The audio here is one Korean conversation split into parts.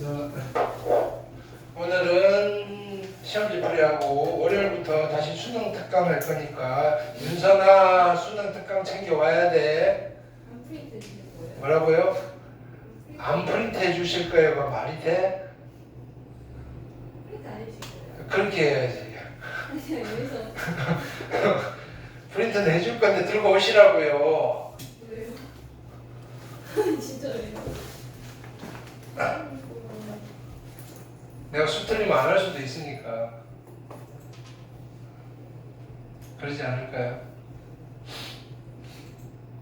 그래서 오늘은 시험지 풀이하고 월요일부터 다시 수능 특강 할 거니까 윤선아 수능 특강 챙겨와야 돼. 안 프린트 주실 거예요? 뭐라고요? 안 프린트 해주실 거예요? 말이 돼? 프린트 안 해주실 거예요? 그렇게 해야지. 아니요, 여기서 프린트는 해줄 건데 들고 오시라고요. 왜요? 진짜 왜요? 내가 수 틀리면 안 할 수도 있으니까. 그러지 않을까요?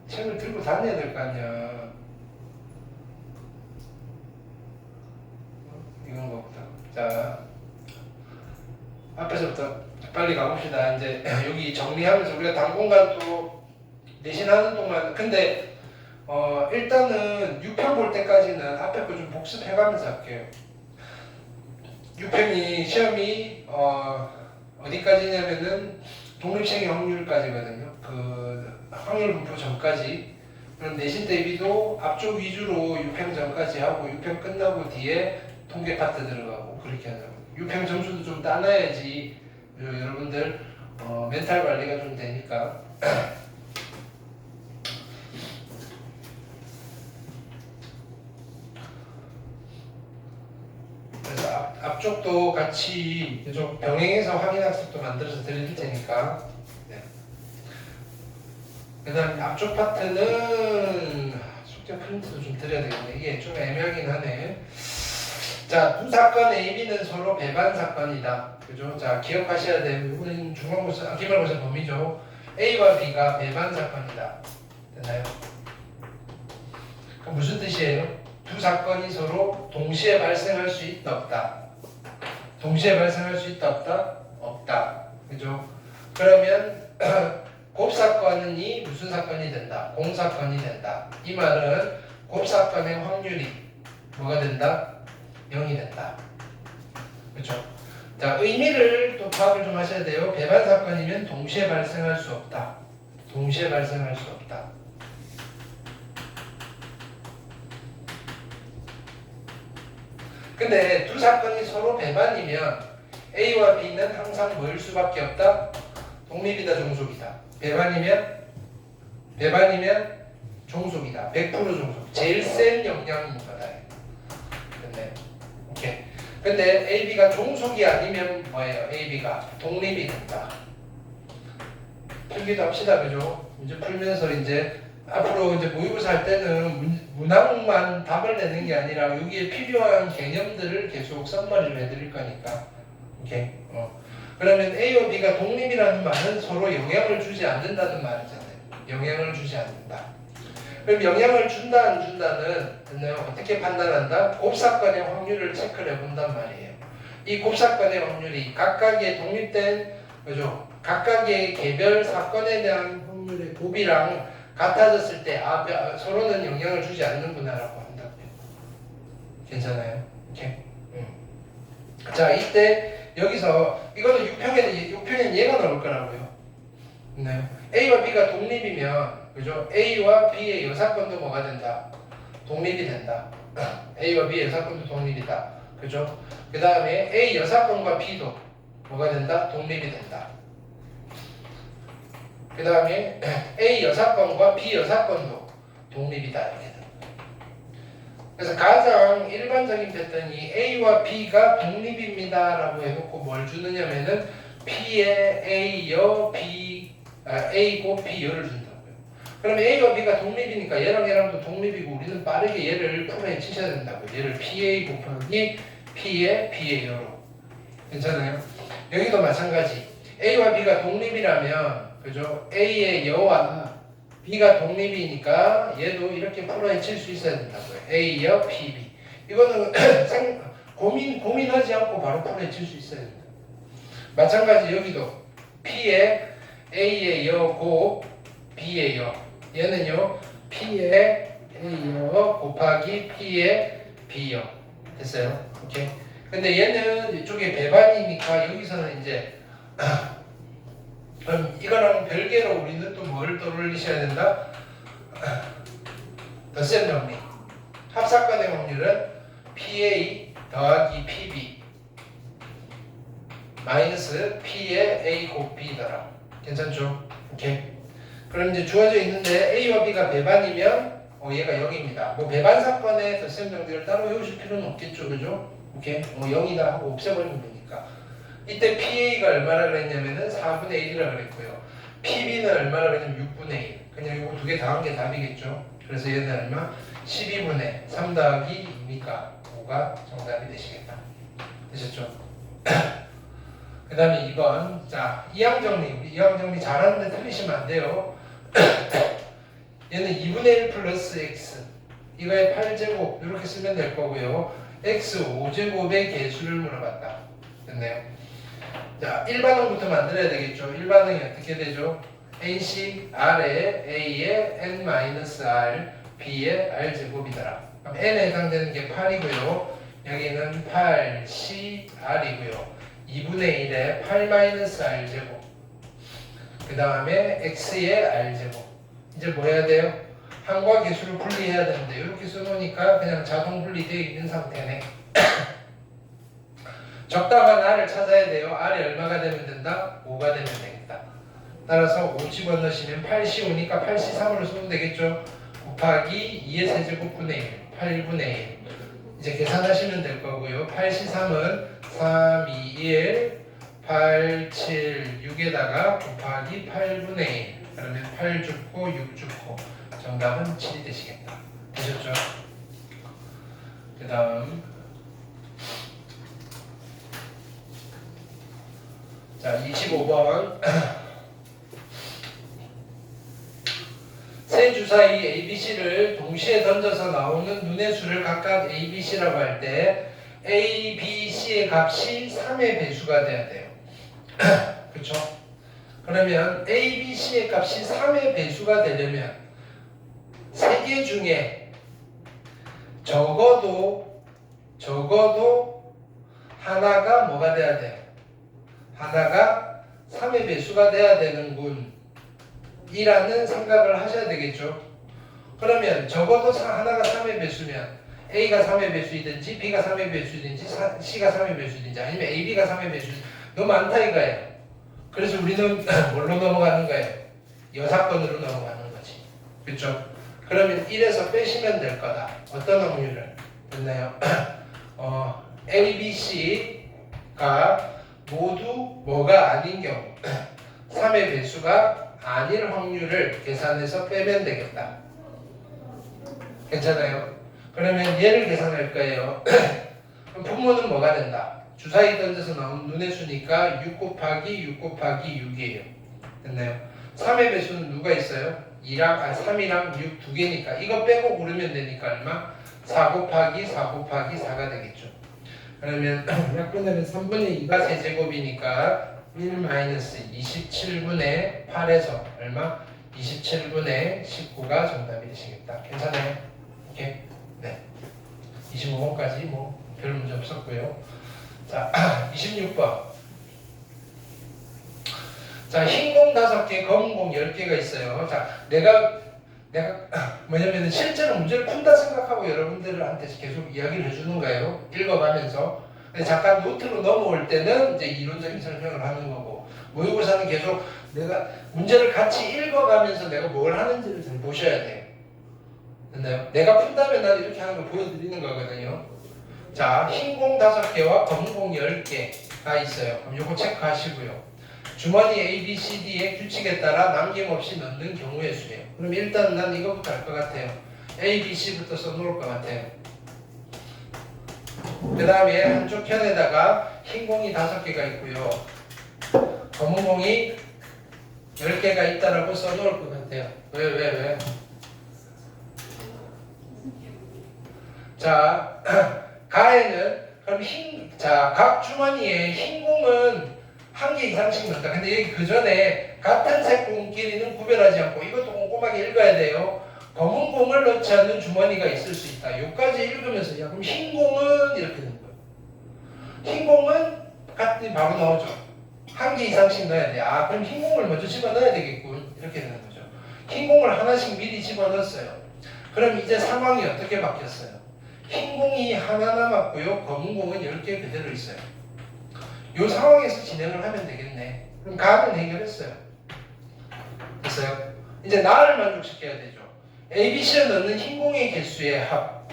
책을 들고 다녀야 될 거 아니야. 이건 거보다. 자, 앞에서부터 빨리 가봅시다. 이제 여기 정리하면서 우리가 당분간 또 내신하는 동안 근데 일단은 6편 볼 때까지는 앞에 거 좀 복습해가면서 할게요. 6편이 시험이 어디까지냐면은 독립생의 확률까지거든요. 그 확률 분포 전까지. 그럼 내신 대비도 앞쪽 위주로 6편 전까지 하고 6편 끝나고 뒤에 통계 파트 들어가고 그렇게 하자고. 6편 점수도 좀 따놔야지 여러분들 멘탈 관리가 좀 되니까. 그래서 앞쪽도 같이 좀 병행해서 확인학습도 만들어서 드릴 테니까. 네. 그 다음 앞쪽 파트는 숙제 프린트도 좀 드려야 되겠네. 이게 좀 애매하긴 하네. 자, 두 사건 AB는 서로 배반 사건이다. 그죠? 자, 기억하셔야 돼요. 이거는 중간고사, 기말고사 범위죠. A와 B가 배반 사건이다. 됐나요? 그럼 무슨 뜻이에요? 두 사건이 서로 동시에 발생할 수 있다, 없다? 동시에 발생할 수 있다, 없다? 없다. 그죠? 그러면 곱사건이 무슨 사건이 된다? 공사건이 된다. 이 말은 곱사건의 확률이 뭐가 된다? 0이 된다. 그렇죠? 자, 의미를 또 파악을 좀 하셔야 돼요. 배반 사건이면 동시에 발생할 수 없다. 동시에 발생할 수 없다. 근데 두 사건이 서로 배반이면 A와 B는 항상 뭐일 수밖에 없다? 독립이다, 종속이다. 배반이면 종속이다. 100% 종속. 제일 센 영향인 거다. 됐네. 오케이. 근데 AB가 종속이 아니면 뭐예요? AB가 독립이 된다. 풀기도 합시다, 그죠? 이제 풀면서 이제 앞으로 이제 모의고사 할 때는 문항만 답을 내는 게 아니라 여기에 필요한 개념들을 계속 썸머리를 해드릴 거니까. 오케이. 그러면 A와 B가 독립이라는 말은 서로 영향을 주지 않는다는 말이잖아요. 영향을 주지 않는다. 그럼 영향을 준다 안 준다는 어떻게 판단한다? 곱사건의 확률을 체크를 해본단 말이에요. 이 곱사건의 확률이 각각의 독립된 그죠? 각각의 개별 사건에 대한 확률의 곱이랑 같아졌을 때 서로는 영향을 주지 않는구나라고 한다고요. 괜찮아요? 오케이. 자, 이때 여기서 이거는 6평에는 얘가 나올 거라고요. 있나요? A와 B가 독립이면 그죠? A와 B의 여사건도 뭐가 된다? 독립이 된다. A와 B의 여사건도 독립이다. 그죠? 그 다음에 A 여사건과 B도 뭐가 된다? 독립이 된다. 그 다음에 A 여사건과 B 여사건도 독립이다. 이렇게 된다. 그래서 가장 일반적인 패턴이 A와 B가 독립입니다 라고 해놓고 뭘 주느냐면은 P에 A여 A고 B여를 준다고요. 그러면 A와 B가 독립이니까 얘랑 얘랑도 독립이고 우리는 빠르게 얘를 풀어에 치셔야 된다고요. 얘를 PA 곱하기 P에 B의 여로. 괜찮아요? 여기도 마찬가지. A와 B가 독립이라면 그죠? A의 여와 B가 독립이니까 얘도 이렇게 풀어에 칠 수 있어야 된다고요. A여 PB. 이거는 고민하지 않고 바로 풀어에 칠 수 있어야 된다. 마찬가지 여기도 P에 A의 여고 B의 여. 얘는요 P의 A여 곱하기 P의 B여. 됐어요? 오케이. 근데 얘는 이쪽에 배반이니까 여기서는 이제 그럼 이거랑 별개로 우리는 또 뭘 떠올리셔야 된다? 덧셈 정리. 합사건의 확률은 PA 더하기 PB 마이너스 P의 A 곱 B더라. 괜찮죠? 오케이. 그럼 이제 주어져 있는데 A와 B가 배반이면 얘가 0입니다. 뭐 배반 사건의 덧셈 정리를 따로 외우실 필요는 없겠죠, 그죠? 오케이. 0이다 하고 없애버리면 되니까. 이때 PA가 얼마나 그랬냐면은 4분의 1이라 그랬고요. PB는 얼마나 그랬냐면 6분의 1. 그냥 이거 두 개 더한 게 답이겠죠. 그래서 얘는 얼마? 12분의 3 더하기 2니까 5가 정답이 되시겠다. 되셨죠? 그 다음에 2번. 자, 이항 정리. 우리 이항 정리 잘하는데 틀리시면 안 돼요. 얘는 2분의 1 플러스 x. 이거의 8제곱. 이렇게 쓰면 될 거고요. x 5제곱의 개수를 물어봤다. 됐네요. 자, 1반응부터 만들어야 되겠죠. 1반응이 어떻게 되죠? n씩 r에 a에 n-r, b에 r제곱이더라. 그럼 n에 해당되는 게 8이고요. 여기는 8c r이고요. 2분의 1에 8-r제곱. 그 다음에 x의 r제곱. 이제 뭐 해야 돼요? 항과 계수를 분리해야 되는데 이렇게 써놓으니까 그냥 자동 분리되어 있는 상태네. 적당한 r을 찾아야 돼요. r이 얼마가 되면 된다? 5가 되면 되겠다. 따라서 5 집어넣으시면 8C5니까 8C3으로 쓰면 되겠죠. 곱하기 2의 세제곱분의 1, 8분의 1. 이제 계산하시면 될 거고요. 8C3은 3, 2, 1, 8, 7, 6에다가 곱하기 8분의 1. 그러면 8 죽고 6 죽고 정답은 7이 되시겠다. 되셨죠? 그 다음 자 25번 세 주사위 ABC를 동시에 던져서 나오는 눈의 수를 각각 ABC라고 할 때 A, B, C의 값이 3의 배수가 돼야 돼요. 그렇죠? 그러면 A, B, C의 값이 3의 배수가 되려면 세 개 중에 적어도 하나가 뭐가 돼야 돼요? 하나가 3의 배수가 돼야 되는군 이라는 생각을 하셔야 되겠죠. 그러면 적어도 하나가 3의 배수면 A가 3의 배수이든지 B가 3의 배수이든지 C가 3의 배수이든지 아니면 AB가 3의 배수이든지 너무 많다 이거예요. 그래서 우리는 뭘로 넘어가는 거예요? 여사건으로 넘어가는 거지. 그렇죠? 그러면 1에서 빼시면 될 거다. 어떤 확률을? 됐나요? A, B, C가 모두 뭐가 아닌 경우 3의 배수가 아닐 확률을 계산해서 빼면 되겠다. 괜찮아요? 그러면 얘를 계산할 거예요. 그럼 분모는 뭐가 된다? 주사위 던져서 나온 눈의 수니까 6 곱하기 6 곱하기 6이에요. 됐나요? 3의 배수는 누가 있어요? 3이랑 6 두 개니까 이거 빼고 고르면 되니까 얼마? 4 곱하기 4 곱하기 4가 되겠죠. 그러면 약분하면 3분의 2가 세제곱이니까 1-27분의 8에서 얼마? 27분의 19가 정답이 되시겠다. 괜찮아요? 오케이? 네. 25번까지 뭐 별 문제 없었고요. 자, 26번. 자, 흰 공 5개, 검은 공 10개가 있어요. 자, 내가 뭐냐면은 실제로 문제를 푼다 생각하고 여러분들한테 계속 이야기를 해주는 거예요. 읽어가면서. 근데 잠깐 노트로 넘어올 때는 이제 이론적인 설명을 하는 거고, 모의고사는 계속 내가 문제를 같이 읽어가면서 내가 뭘 하는지를 잘 보셔야 돼요. 됐나요? 내가 푼다면 나는 이렇게 하는 걸 보여드리는 거거든요. 자, 흰 공 5개와 검은 공 10개가 있어요. 그럼 요거 체크하시고요. 주머니 A, B, C, D의 규칙에 따라 남김없이 넣는 경우의 수예요. 그럼 일단 난 이거부터 할 것 같아요. A, B, C부터 써놓을 것 같아요. 그 다음에 한쪽 편에다가 흰 공이 5개가 있고요. 검은 공이 10개가 있다라고 써놓을 것 같아요. 왜? 자, 가에는 그럼 각 주머니에 흰 공은 1개 이상씩 넣는다. 근데 여기 그 전에 같은 색 공끼리는 구별하지 않고 이것도 꼼꼼하게 읽어야 돼요. 검은 공을 넣지 않는 주머니가 있을 수 있다. 여기까지 읽으면서 야 그럼 흰 공은 이렇게 되는 거예요. 흰 공은 같이 바로 나오죠. 1개 이상씩 넣어야 돼. 아 그럼 흰 공을 먼저 집어넣어야 되겠군. 이렇게 되는 거죠. 흰 공을 하나씩 미리 집어넣었어요. 그럼 이제 상황이 어떻게 바뀌었어요? 흰 공이 하나 남았고요. 검은 공은 10개 그대로 있어요. 이 상황에서 진행을 하면 되겠네. 그럼 가는 해결했어요. 됐어요? 이제 나를 만족시켜야 되죠. ABC에 넣는 흰 공의 개수의 합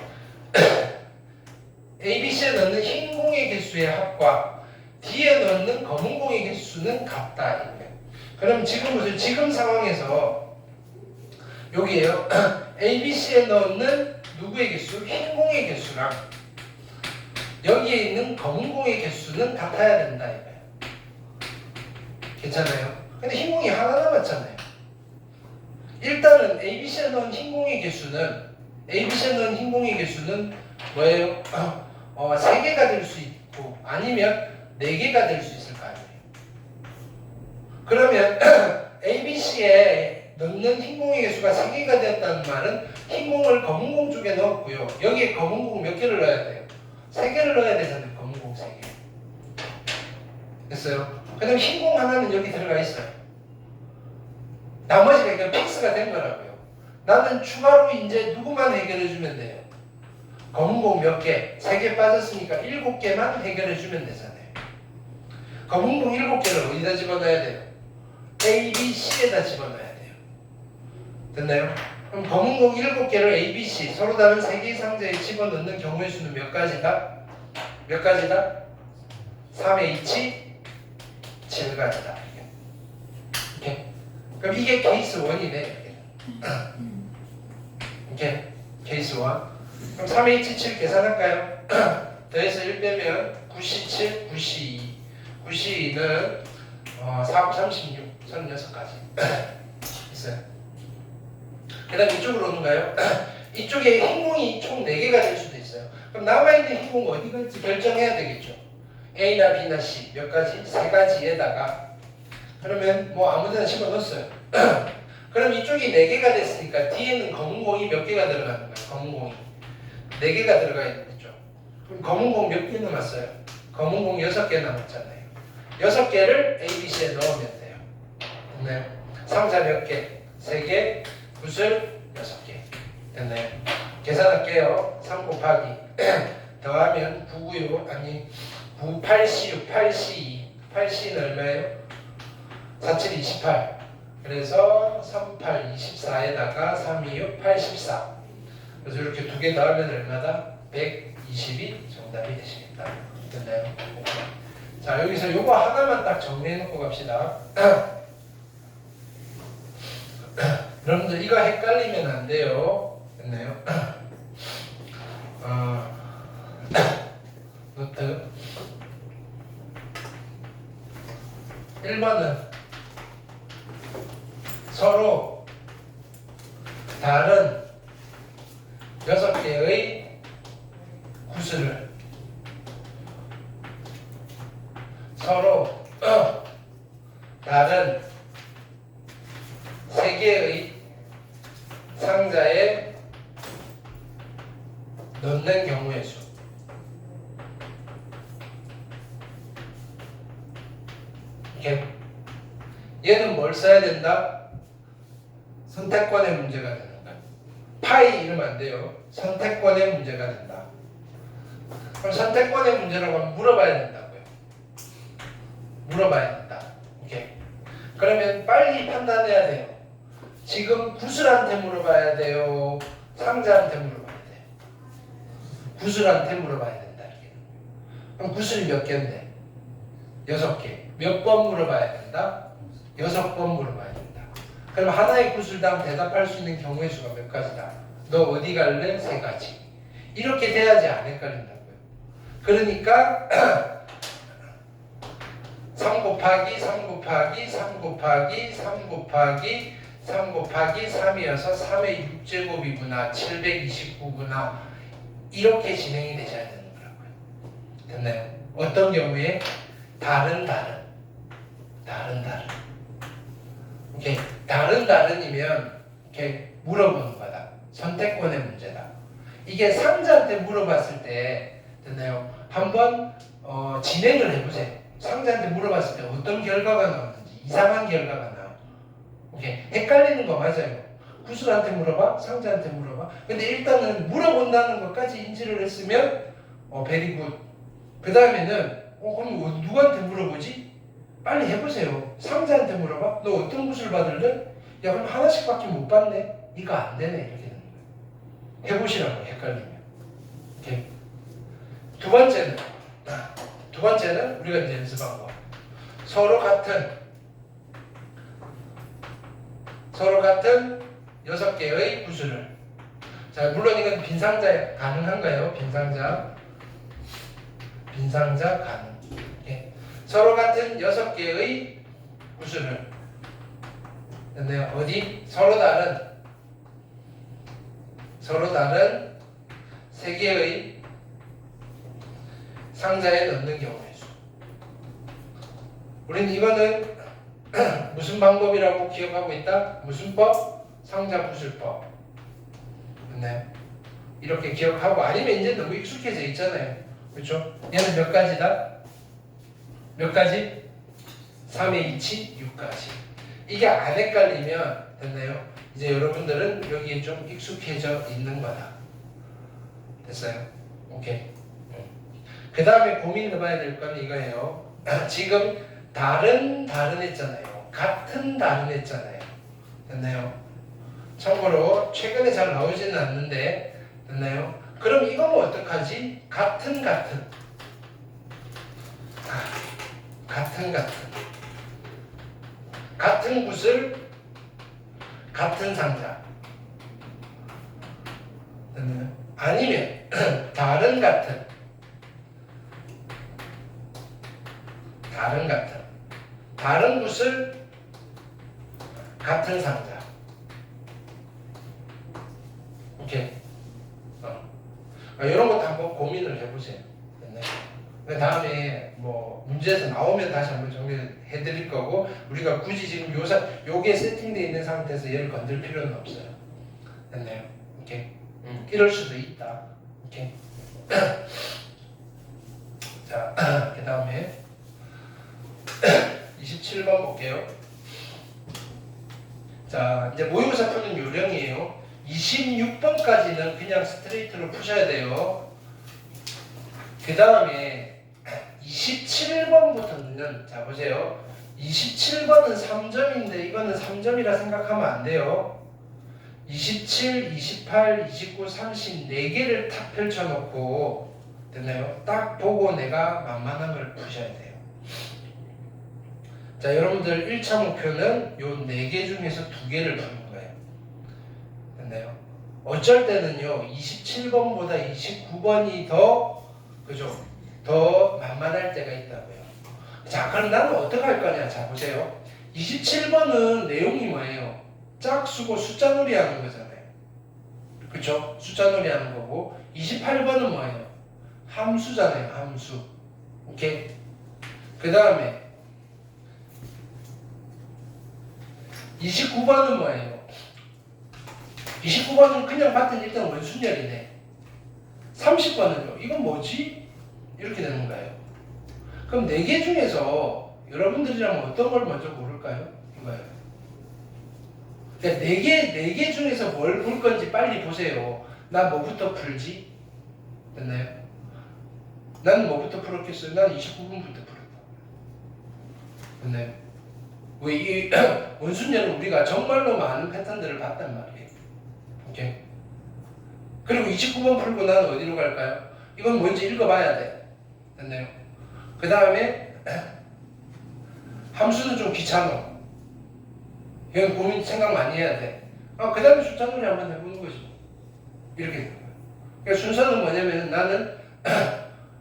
ABC에 넣는 흰 공의 개수의 합과 D에 넣는 검은 공의 개수는 같다. 이거예요. 그럼 지금 상황에서 여기에요. ABC에 넣는 누구의 개수? 흰 공의 개수랑 여기에 있는 검은 공의 개수는 같아야 된다. 이거예요. 괜찮아요? 근데 흰 공이 하나 남았잖아요. 일단은 ABC에 넣은 흰 공의 개수는 뭐예요? 3개가 될 수 있고 아니면 4개가 될 수 있을 거 아니에요. 그러면 ABC에 넣는 흰 공의 개수가 3개가 되었다는 말은 흰 공을 검은 공 쪽에 넣었고요. 여기에 검은 공 몇 개를 넣어야 돼요? 3개를 넣어야 되잖아요. 검은 공 3개. 됐어요? 그다음 흰 공 하나는 여기 들어가 있어요. 나머지가 그냥 픽스가 된 거라고요. 나는 추가로 이제 누구만 해결해 주면 돼요? 검은 공 몇 개? 3개 빠졌으니까 7개만 해결해 주면 되잖아요. 검은 공 7개를 어디다 집어넣어야 돼요? A, B, C에다 집어넣어야 돼요. 됐나요? 그럼 검은 공 7개를 A, B, C 서로 다른 3개의 상자에 집어넣는 경우의 수는 몇 가지다? 몇 가지다? 3H 7가지다. 이렇게. 그럼 이게 케이스 1이네. 이렇게 케이스 1. 그럼 3H7 계산할까요? 더해서 1 빼면 9C7, 9C2. 9C2는 4, 9, 36, 36가지 있어요. 그 다음 이쪽으로 오는가요? 이쪽에 흰 공이 총 4개가 될 수도 있어요. 그럼 남아있는 흰 공 어디 갈지 결정해야 되겠죠. A나 B나 C 몇 가지? 3가지에다가 그러면 뭐 아무데나 집어넣었어요. 그럼 이쪽이 4개가 됐으니까 D에는 검은 공이 몇 개가 들어가는 거예요? 검은 공이 4개가 들어가 있죠. 그럼 검은 공 몇 개 남았어요? 검은 공 6개 남았잖아요. 6개를 ABC에 넣으면 돼요. 됐나요? 상자 몇 개? 3개, 붓을 6개. 됐나요? 계산할게요. 3 곱하기 더하면 9고요. 아니 9, 8C6, 8C2. 8C는 얼마예요? 4, 7, 28. 그래서 3, 8, 24에다가 3, 2, 6, 84. 그래서 이렇게 2개 넣으면 얼마다? 120이 정답이 되시겠다. 됐나요? 자, 여기서 요거 하나만 딱 정리해 놓고 갑시다. 여러분들 이거 헷갈리면 안 돼요. 됐나요? 노트 1번은 서로 다른 6개의 구슬을 서로 다른 3개의 상자에 넣는 경우의 수. 이렇게. 얘는 뭘 써야 된다? 선택권의 문제가 되는 거야. 파이 이러면 안 돼요. 선택권의 문제가 된다. 그럼 선택권의 문제라고 하면 물어봐야 된다고요. 물어봐야 된다. 오케이. 그러면 빨리 판단해야 돼요. 지금 구슬한테 물어봐야 돼요. 상자한테 물어봐야 돼요. 구슬한테 물어봐야 된다. 이게. 그럼 구슬이 몇 개인데? 6개. 몇 번 물어봐야 된다? 6번 물어봐야 된다. 그럼 하나의 구슬당 대답할 수 있는 경우의 수가 몇 가지다? 너 어디 갈래? 3가지. 이렇게 돼야지 안 헷갈린다고요. 그러니까 3 곱하기 3 곱하기 3 곱하기 3 곱하기 3 곱하기 3이어서 3의 6제곱이구나 729구나 이렇게 진행이 되셔야 되는 거라고요. 됐나요? 어떤 경우에? 다른 오케이. 다른이면 이렇게 물어보는 거다. 선택권의 문제다. 이게 상자한테 물어봤을 때 됐나요? 한번 진행을 해보세요. 상자한테 물어봤을 때 어떤 결과가 나오는지 이상한 결과가 나와. 오케이. 헷갈리는 거 맞아요. 구슬한테 물어봐? 상자한테 물어봐? 근데 일단은 물어본다는 것까지 인지를 했으면 very good. 그 다음에는 그럼 누구한테 물어보지? 빨리 해보세요. 상자한테 물어봐? 너 어떤 구슬 받을래? 야 그럼 하나씩밖에 못 받네? 이거 안 되네 이렇게 되는 거예요. 해보시라고 헷갈리면. 오케이. 두 번째는 우리가 이제 연습한 거. 서로 같은 6개의 구슬을. 자, 물론 이건 빈상자 가능한가요? 빈상자 가능. 예. 서로 같은 6개의 구슬을. 됐나요? 어디? 서로 다른 3개의 상자에 넣는 경우의 수. 우리는 이거는 무슨 방법이라고 기억하고 있다? 무슨 법? 상자 구슬법. 됐나요? 이렇게 기억하고 아니면 이제 너무 익숙해져 있잖아요. 그렇죠? 얘는 몇 가지다? 몇 가지? 3의 2치 6가지. 이게 안 헷갈리면 됐나요? 이제 여러분들은 여기에 좀 익숙해져 있는 거다. 됐어요? 오케이. 그 다음에 고민해봐야 될 건 이거예요. 지금 다른 했잖아요. 같은 했잖아요. 됐나요? 참고로 최근에 잘 나오지는 않는데 됐나요? 그럼 이거는 어떡하지? 같은 같은 구슬 같은 상자 됐나요? 아니면 다른 구슬 같은 상자. 오케이. 이런 것도 한번 고민을 해보세요. 됐나요? 그 다음에 뭐 문제에서 나오면 다시 한번 정리해 드릴 거고 우리가 굳이 지금 요게 세팅되어 있는 상태에서 얘를 건들 필요는 없어요. 됐나요? 오케이. 이럴 수도 있다. 오케이. 자, 그 다음에 27번 볼게요. 자, 이제 모의고사 푸는 요령이에요. 26번까지는 그냥 스트레이트로 푸셔야 돼요. 그 다음에 27번부터는 자 보세요. 27번은 3점인데 이거는 3점이라 생각하면 안 돼요. 27, 28, 29, 30 4개를 탁 펼쳐놓고 됐나요? 딱 보고 내가 만만한 걸 푸셔야 돼요. 자, 여러분들 1차 목표는 요 4개 중에서 2개를 푸는 거예요. 됐나요? 어쩔 때는요 27번보다 29번이 더 만만할 때가 있다고요. 자, 그럼 나는 어떻게 할 거냐? 자, 보세요. 27번은 내용이 뭐예요? 짝수고 숫자 놀이 하는 거잖아요. 그쵸? 숫자 놀이 하는 거고 28번은 뭐예요? 함수잖아요. 함수. 오케이? 그 다음에 29번은 뭐예요? 29번은 그냥 봤더니 일단 원순열이네. 30번은요? 이건 뭐지? 이렇게 되는 거예요. 그럼 4개 중에서 여러분들이라면 어떤 걸 먼저 고를까요? 이거예요. 그러니까 4개 중에서 뭘 볼 건지 빨리 보세요. 나 뭐부터 풀지? 됐나요? 난 뭐부터 풀었겠어요? 난 29번부터 풀었다. 됐나요? 왜 이 원순열은 우리가 정말로 많은 패턴들을 봤단 말이에요. 오케이. 그리고 29번 풀고 나는 어디로 갈까요? 이건 먼저 읽어봐야 돼. 됐나요? 그 다음에 함수는 좀 귀찮아. 이건 고민 생각 많이 해야 돼. 그 다음에 숫자 놀이 한번 해보는 거지. 이렇게 되는 거예요. 그러니까 순서는 뭐냐면 나는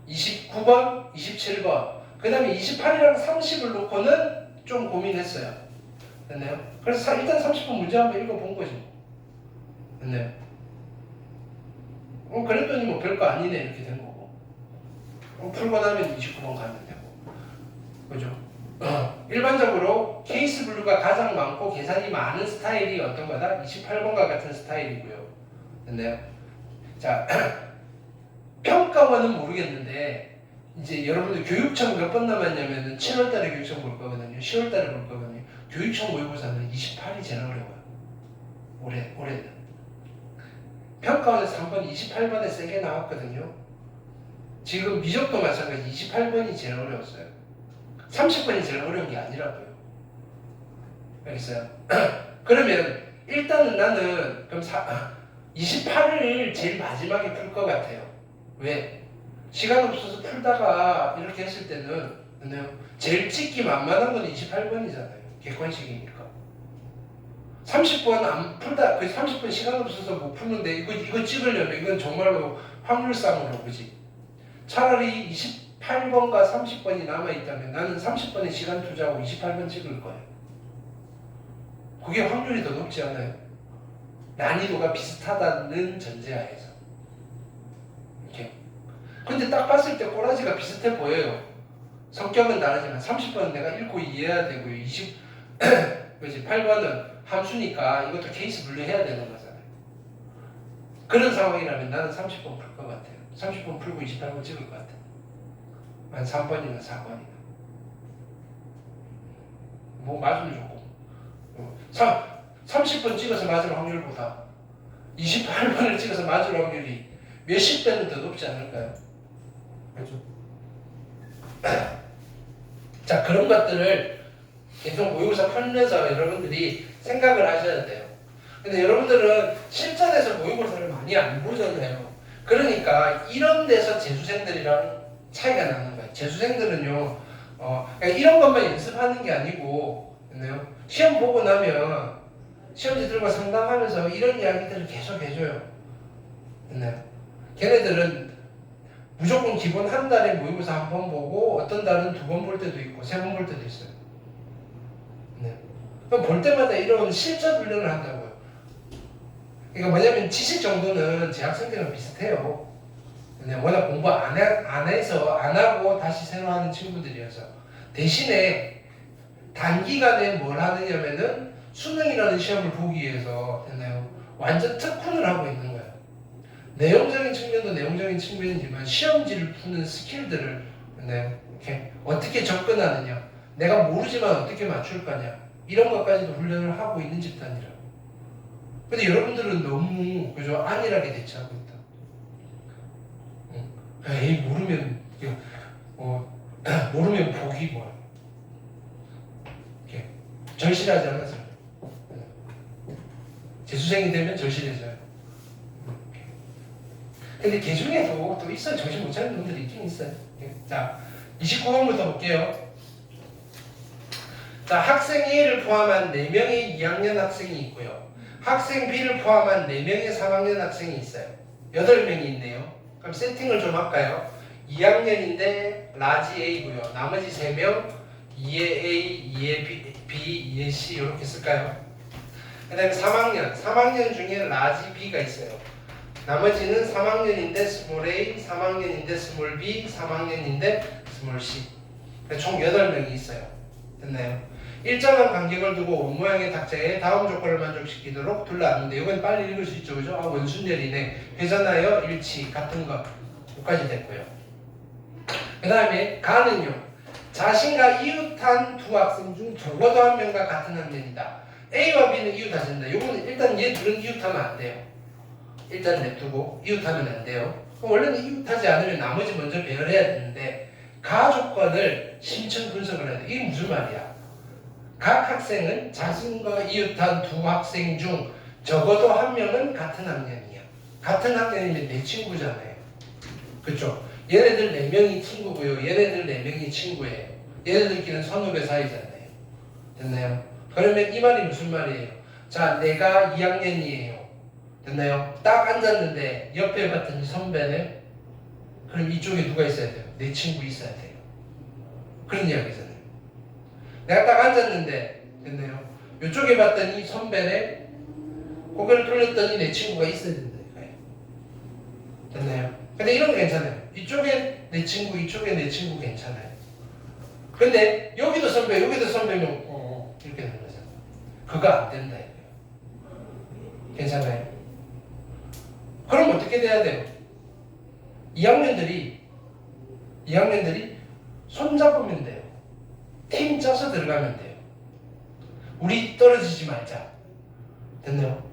29번, 27번, 그 다음에 28이랑 30을 놓고는 좀 고민했어요. 됐나요? 그래서 일단 30번 문제 한번 읽어본 거지. 됐나요? 그랬더니 뭐 별거 아니네 이렇게 된 거고. 풀고 나면 29번 가면 되고. 그죠? 일반적으로 케이스 블루가 가장 많고 계산이 많은 스타일이 어떤 거다? 28번과 같은 스타일이고요. 됐나요? 자, 평가원은 모르겠는데 이제 여러분들 교육청 몇 번 남았냐면은 7월달에 교육청 볼 거거든요. 10월달에 볼 거거든요. 교육청 모의고사는 28이 제일 어려워요. 올해는. 평가원에서 한 번 28번에 세게 나왔거든요. 지금 미적도 마찬가지 28번이 제일 어려웠어요. 30번이 제일 어려운 게 아니라고요. 알겠어요? 그러면 일단은 나는 그럼 28을 제일 마지막에 풀 것 같아요. 왜? 시간 없어서 풀다가 이렇게 했을 때는 제일 찍기 만만한 건 28번이잖아요. 객관식이니까. 30번 안 풀다, 그 30번 시간 없어서 못 푸는데 이거 찍으려면 이건 정말로 확률상으로 그지? 차라리 28번과 30번이 남아있다면 나는 30번에 시간 투자하고 28번 찍을 거예요. 그게 확률이 더 높지 않아요? 난이도가 비슷하다는 전제하에서. 이렇게. 근데 딱 봤을 때 꼬라지가 비슷해 보여요. 성격은 다르지만 30번은 내가 읽고 이해해야 되고요. 28번은 함수니까 이것도 케이스 분류해야 되는 거잖아요. 그런 상황이라면 나는 30번 풀 것 같아요. 30번 풀고 28번 찍을 것 같아요. 한 3번이나 4번이나. 뭐 맞으면 좋고. 30번 찍어서 맞을 확률보다 28번을 찍어서 맞을 확률이 몇십 배는 더 높지 않을까요? 그렇죠? 자, 그런 것들을 계속 모의고사 풀면서 여러분들이 생각을 하셔야 돼요. 근데 여러분들은 실전에서 모의고사를 많이 안 보잖아요. 그러니까 이런 데서 재수생들이랑 차이가 나는 거예요. 재수생들은요, 그러니까 이런 것만 연습하는 게 아니고, 시험 보고 나면 시험지들과 상담하면서 이런 이야기들을 계속 해줘요. 걔네들은 무조건 기본 한 달에 모의고사 한 번 보고 어떤 달은 2번 볼 때도 있고 3번 볼 때도 있어요. 그럼 볼 때마다 이런 실전 훈련을 한다고요. 그러니까 뭐냐면 지식 정도는 제 학생들이랑 비슷해요. 워낙 공부 안 하고 다시 새로 하는 친구들이어서. 대신에 단기간에 뭘 하느냐면은 수능이라는 시험을 보기 위해서 완전 특훈을 하고 있는 거예요. 내용적인 측면도 내용적인 측면이지만 시험지를 푸는 스킬들을 이렇게 어떻게 접근하느냐, 내가 모르지만 어떻게 맞출 거냐, 이런 것까지도 훈련을 하고 있는 집단이라고. 근데 여러분들은 너무 그저 안일하게 대처하고 있다. 에이 모르면 모르면 복이 뭐야. 이렇게 절실하지 않아서. 재수생이 되면 절실해져요. 근데 그 중에도 또 있어요. 정신 못 차리는 놈들이 있긴 있어요. 자, 29번부터 볼게요. 자, 학생 A를 포함한 4명의 2학년 학생이 있고요. 학생 B를 포함한 4명의 3학년 학생이 있어요. 8명이 있네요. 그럼 세팅을 좀 할까요? 2학년인데 라지 A고요. 나머지 3명 2의 A, 2의 B, 2의 C 이렇게 쓸까요? 그 다음에 3학년 중에 라지 B가 있어요. 나머지는 3학년인데 스몰 a, 3학년인데 스몰 b, 3학년인데 스몰 c. 총 8명이 있어요. 됐나요? 일정한 간격을 두고 원모양의 탁자에 다음 조건을 만족시키도록 둘러앉는데 이건 빨리 읽을 수 있죠. 그죠? 아, 원순열이네. 회전하여 일치 같은 거. 여기까지 됐고요. 그 다음에 가는요. 자신과 이웃한 두 학생 중 적어도 한 명과 같은 학년이다. A와 B는 이웃하신다. 요거는 일단 얘 둘은 이웃하면 안 돼요. 일단 냅두고 이웃하면 안 돼요. 그럼 원래는 이웃하지 않으면 나머지 먼저 배열해야 되는데 가 조건을 심층 분석을 해야 돼. 이게 무슨 말이야? 각 학생은 자신과 이웃한 두 학생 중 적어도 한 명은 같은 학년이야. 같은 학년이면 내 친구잖아요. 그쵸? 얘네들 4명이 친구고요. 얘네들 4명이 친구예요. 얘네들끼리는 선후배 사이잖아요. 됐나요? 그러면 이 말이 무슨 말이에요? 자, 내가 2학년이에요. 됐나요? 딱 앉았는데 옆에 봤더니 선배네? 그럼 이쪽에 누가 있어야 돼요? 내 친구 있어야 돼요. 그런 이야기잖아요. 내가 딱 앉았는데 됐나요? 이쪽에 봤더니 선배네? 고개를 돌렸더니 내 친구가 있어야 된다니까요. 됐나요? 근데 이런 거 괜찮아요. 이쪽에 내 친구, 이쪽에 내 친구 괜찮아요. 근데 여기도 선배, 여기도 선배면 이렇게 되는 거잖아요. 그거 안 된다 이거예요. 괜찮아요? 그럼 어떻게 돼야 돼요? 2학년들이 손잡으면 돼요. 팀 짜서 들어가면 돼요. 우리 떨어지지 말자. 됐나요?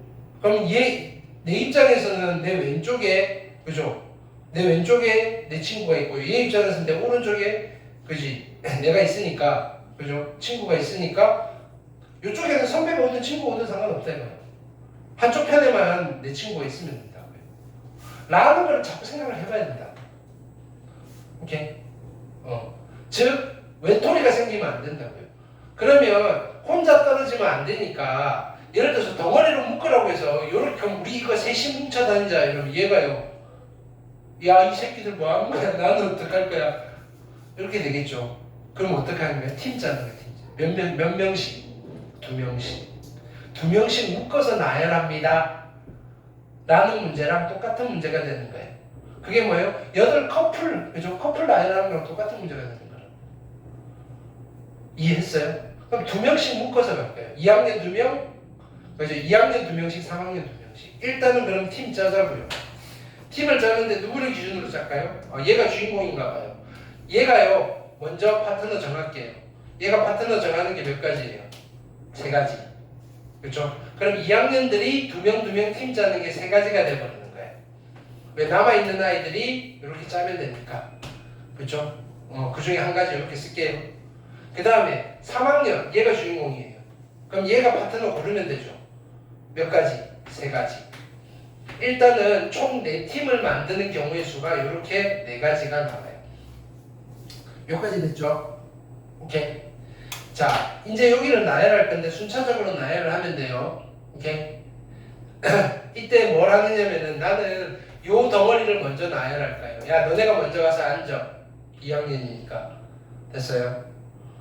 그럼 내 입장에서는 내 왼쪽에, 그죠? 내 왼쪽에 내 친구가 있고, 얘 입장에서는 내 오른쪽에, 그지? 내가 있으니까, 그죠? 친구가 있으니까, 이쪽에는 선배가 오든 친구가 오든 상관없다 이거예요. 한쪽 편에만 내 친구가 있으면 된다고요. 라는 걸 자꾸 생각을 해봐야 된다. 오케이? 즉, 외톨이가 생기면 안 된다고요. 그러면 혼자 떨어지면 안 되니까, 예를 들어서 덩어리로 묶으라고 해서 이렇게 우리 이거 셋이 뭉쳐 다니자 이러면 얘가요, 야 이 새끼들 뭐 하는 거야, 나는 어떡할 거야, 이렇게 되겠죠. 그럼 어떻게 하는 거야? 팀 짜는 거야. 팀. 몇 명씩? 2명씩. 2명씩 묶어서 나열합니다 라는 문제랑 똑같은 문제가 되는 거예요. 그게 뭐예요? 8커플, 그죠? 커플 나열하는 거랑 똑같은 문제가 되는 거예요. 이해했어요? 그럼 2명씩 묶어서 갈 거예요. 2학년 2명, 그죠? 2학년 2명씩, 3학년 2명씩. 일단은 그럼 팀 짜자고요. 팀을 짜는데 누구를 기준으로 짤까요? 얘가 주인공인가 봐요. 얘가요, 먼저 파트너 정할게요. 얘가 파트너 정하는 게 몇 가지예요? 3가지. 그렇죠? 그럼 2학년들이 2명 팀 짜는 게 3가지가 돼버리는 거예요. 왜? 남아있는 아이들이 이렇게 짜면 되니까. 그렇죠? 그 중에 한 가지 이렇게 쓸게요. 그 다음에 3학년, 얘가 주인공이에요. 그럼 얘가 파트너 고르면 되죠. 몇 가지? 3가지. 일단은 총 4팀을 만드는 경우의 수가 이렇게 4가지가 나와요. 여기까지 됐죠? 오케이. 자, 이제 여기를 나열할 건데 순차적으로 나열을 하면 돼요. 오케이. 이때 뭘 하느냐면은 나는 요 덩어리를 먼저 나열할 거예요. 야, 너네가 먼저 가서 앉아. 2학년이니까. 됐어요?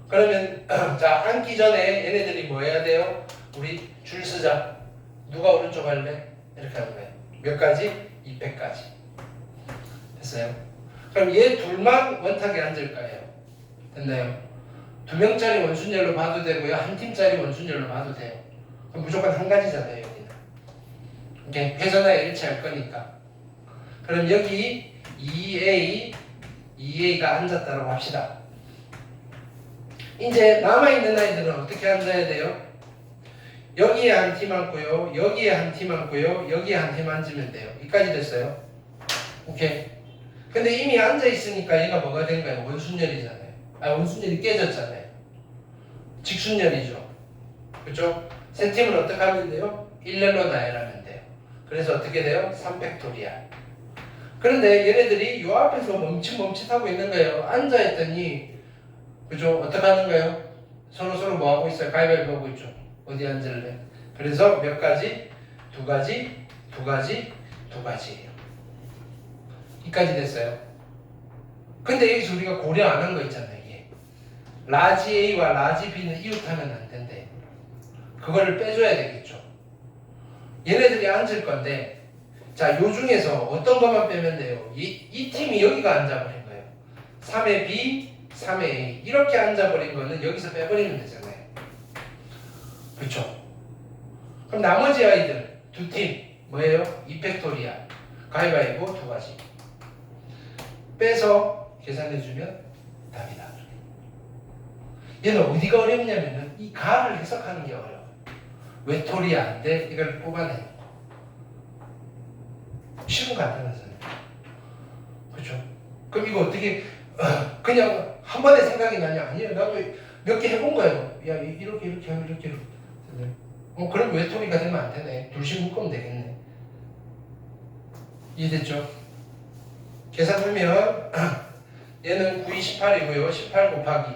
그러면 자, 앉기 전에 얘네들이 뭐 해야 돼요? 우리 줄 서자. 누가 오른쪽 할래? 이렇게 하는 거예요. 몇 가지? 200가지. 됐어요? 그럼 얘 둘만 원탁에 앉을 거예요. 됐나요? 2명짜리 원순열로 봐도 되고요. 한 팀짜리 원순열로 봐도 돼요. 그럼 무조건 한 가지잖아요, 여기는. 오케이? 회전하여 일치할 거니까. 그럼 여기 2A가 앉았다고 합시다. 이제 남아있는 아이들은 어떻게 앉아야 돼요? 여기에 한 팀 앉고요, 여기에 한 팀 앉고요, 여기에 한 팀 앉으면 돼요. 여기까지 됐어요? 오케이. 근데 이미 앉아있으니까 얘가 뭐가 된 거예요? 원순열이잖아요. 원순열이 깨졌잖아요. 직순열이죠. 그렇죠? 세 팀을 어떻게 하면 돼요? 일렬로 나열하면 돼요. 그래서 어떻게 돼요? 3팩토리알. 그런데 얘네들이 요 앞에서 멈칫멈칫하고 있는 거예요. 앉아있더니, 그죠? 어떻게 하는 거예요? 서로 뭐 하고 있어요? 가위바위보 하고 있죠. 어디 앉을래? 그래서 몇 가지? 2가지, 2가지, 2가지예요. 이까지 됐어요. 근데 여기서 우리가 고려 안 한 거 있잖아요. 이게. 라지 A와 라지 B는 이웃하면 안 된대. 그거를 빼줘야 되겠죠. 얘네들이 앉을 건데, 자, 요 중에서 어떤 것만 빼면 돼요? 이 팀이 여기가 앉아버린 거예요. 3의 B, 3의 A. 이렇게 앉아버린 거는 여기서 빼버리면 되잖아요. 그렇죠? 그럼 나머지 아이들 2팀 뭐예요? 2팩토리알. 가위바위보 2가지. 빼서 계산해주면 답이 나와요. 얘는 어디가 어렵냐면은 이 가를 해석하는 게 어려워요. 외톨이한데 이걸 뽑아내는 거. 쉬운 거 간단하잖아요. 그렇죠? 그럼 이거 어떻게 그냥 한 번에 생각이 나냐? 아니에요. 나도 몇 개 해본 거예요. 야, 이렇게 하면 이렇게. 그럼 외톨이가 되면 안 되네. 둘씩 묶으면 되겠네. 이해됐죠? 계산하면 얘는 9, 18이고요. 18 곱하기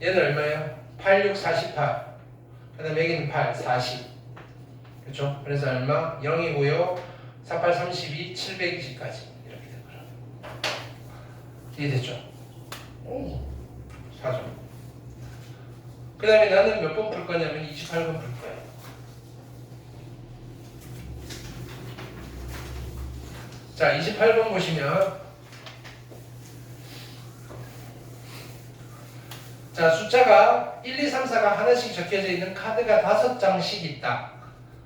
얘는 얼마예요? 8, 6, 48. 그 다음에 여기는 8, 40. 그렇죠? 그래서 얼마? 0이고요. 48, 32, 720까지 이렇게 된 거죠. 이해됐죠? 오, 4점. 그 다음에 나는 몇 번 풀 거냐면 28번 풀 거예요. 자, 28번 보시면 자, 숫자가 1, 2, 3, 4가 하나씩 적혀져 있는 카드가 5장씩 있다.